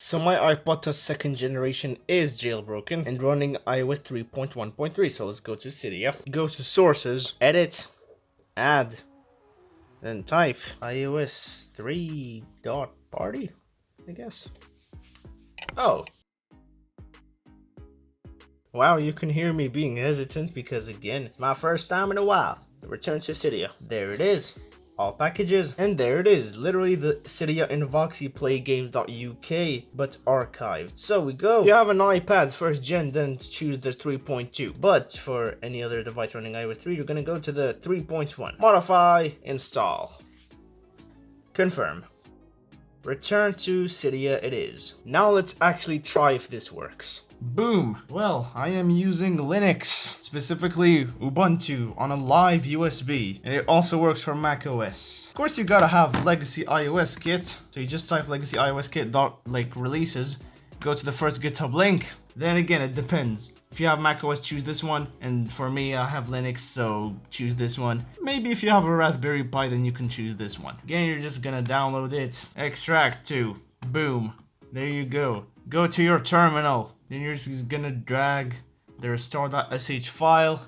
So my iPod Touch second generation is jailbroken and running iOS 3.1.3. So let's go to Cydia, go to sources, edit, add, then type iOS 3 dot party, I guess. Oh. Wow, you can hear me being hesitant because again, it's my first time in a while. Return to Cydia. There it is. All packages, and there it is, literally the Cydia in Voxy Play Games.uk, but archived. So we go. If you have an iPad first gen, then choose the 3.2. But for any other device running iOS 3, you're gonna go to the 3.1. Modify, install, confirm. Return to Cydia it is. Now let's actually try if this works. Boom! Well, I am using Linux, specifically Ubuntu, on a live USB, and it also works for macOS. Of course, you gotta have legacy iOS kit, so you just type legacy iOS kit releases, go to the first GitHub link. Then again, it depends. If you have macOS, choose this one, and for me, I have Linux, so choose this one. Maybe if you have a Raspberry Pi, then you can choose this one. Again, you're just gonna download it, extract to, boom, there you go. Go to your terminal, then you're just gonna drag the restore.sh file,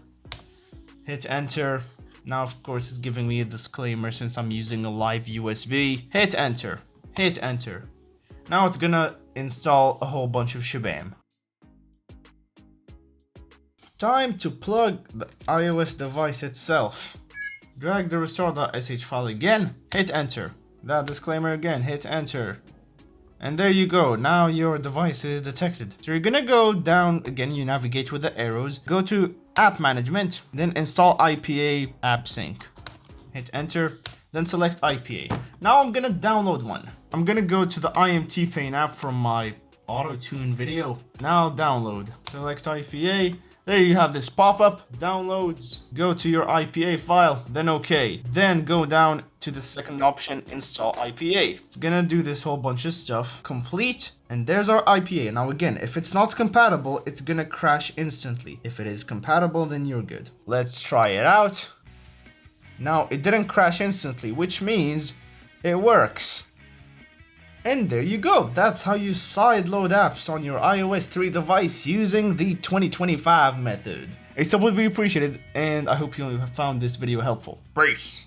hit enter. Now, of course, it's giving me a disclaimer since I'm using a live USB. Hit enter, hit enter. Now it's gonna install a whole bunch of shabam. Time to plug the iOS device itself. Drag the restore.sh file again, hit enter. That disclaimer again, hit enter. And there you go, now your device is detected. So you're gonna go down, again you navigate with the arrows, go to app management, then install IPA app sync. Hit enter, then select IPA. Now I'm gonna download one. I'm gonna go to the IMT Paint app from my auto-tune video. Now download, select IPA. There you have this pop-up, downloads, go to your IPA file, then OK. Then go down to the second option, install IPA. It's gonna do this whole bunch of stuff, complete, and there's our IPA. Now again, if it's not compatible, it's gonna crash instantly. If it is compatible, then you're good. Let's try it out. Now it didn't crash instantly, which means it works. And there you go, that's how you sideload apps on your iOS 3 device using the 2025 method. A sub would be appreciated, and I hope you found this video helpful. Peace!